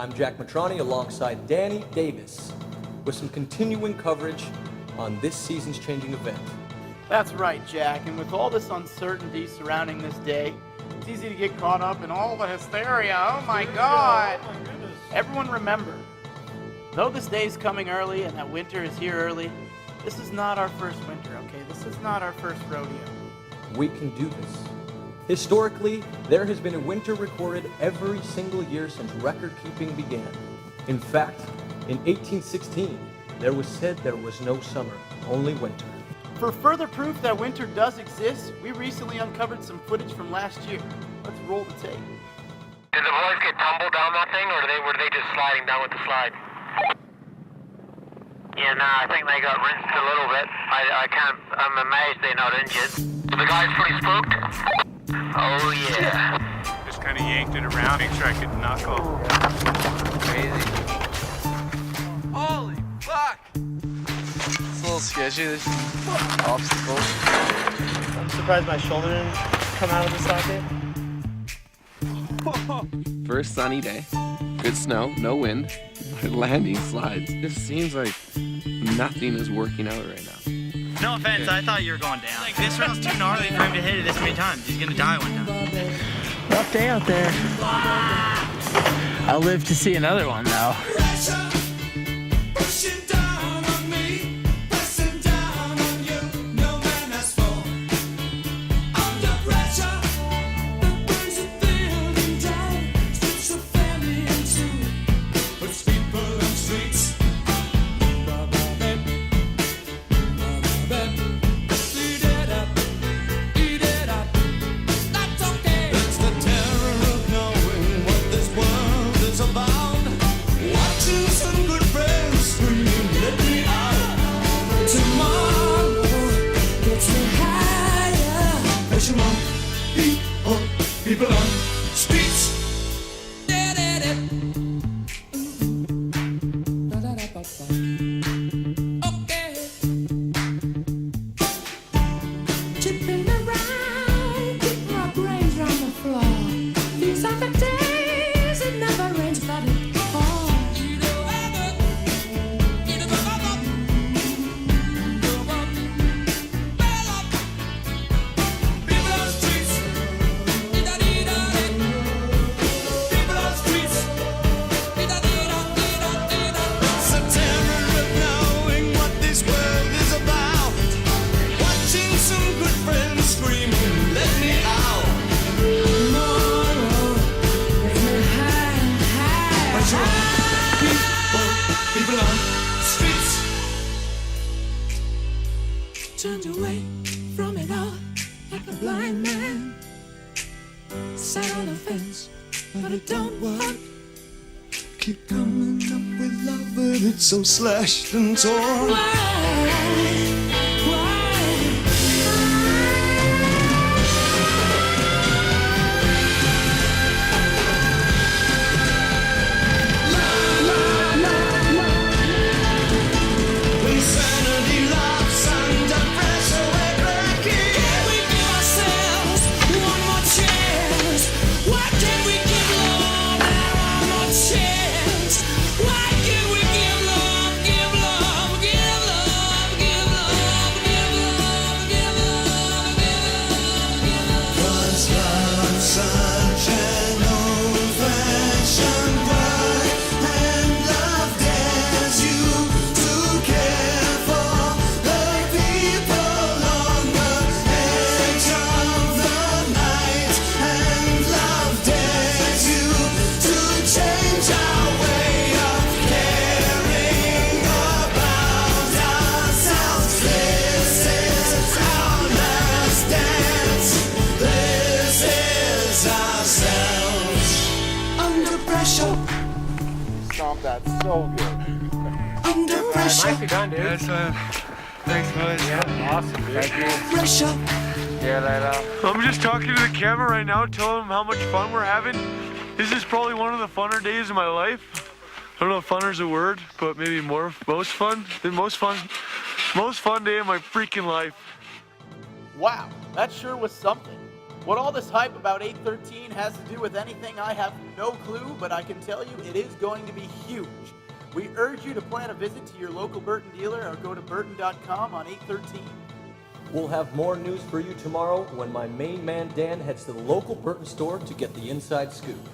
I'm Jack Matrani alongside Danny Davis with some continuing coverage on this season's changing event. That's right, Jack, and with all this uncertainty surrounding this day, it's easy to get caught up in all the hysteria. Oh my God! Oh my goodness. Everyone remember, though this day's coming early and that winter is here early, this is not our first winter, okay? This is not our first rodeo. We can do this. Historically, there has been a winter recorded every single year since record-keeping began. In fact, in 1816, there was said there was no summer, only winter. For further proof that winter does exist, we recently uncovered some footage from last year. Let's roll the tape. Did the boys get tumbled down that thing, or were they just sliding down with the slide? Yeah, nah, I think they got rinsed a little bit. I'm amazed they're not injured. The guy's pretty spooked? Oh, yeah. Just kind of yanked it around, make sure I could knuckle. Crazy. Holy fuck! It's a little sketchy, there's obstacles. I'm surprised my shoulder didn't come out of the socket. First sunny day, good snow, no wind, landing slides. It just seems like nothing is working out right now. No offense, I thought you were going down. Like, this rail's too gnarly for him to hit it this many times. He's gonna die one time. Rough day out there. I'll live to see another one, though. People on streets. Okay. Chipping around, keep my brains round the floor. These are the days it never rains, but it falls. People on streets turned away from it all like a blind man. Sat on a fence, but it don't work. Keep coming up with love, but it's so slashed and torn. Why? Stomp that so good. Under pressure. Nicely done, dude. Yes, thanks, boys. Yeah, awesome, dude. Thank you. Pressure. Yeah, later. I'm just talking to the camera right now, telling them how much fun we're having. This is probably one of the funner days of my life. I don't know if funner's a word, but maybe most fun day of my freaking life. Wow, that sure was something. What all this hype about 813 has to do with anything, I have no clue, but I can tell you it is going to be huge. We urge you to plan a visit to your local Burton dealer or go to burton.com on 813. We'll have more news for you tomorrow when my main man Dan heads to the local Burton store to get the inside scoop.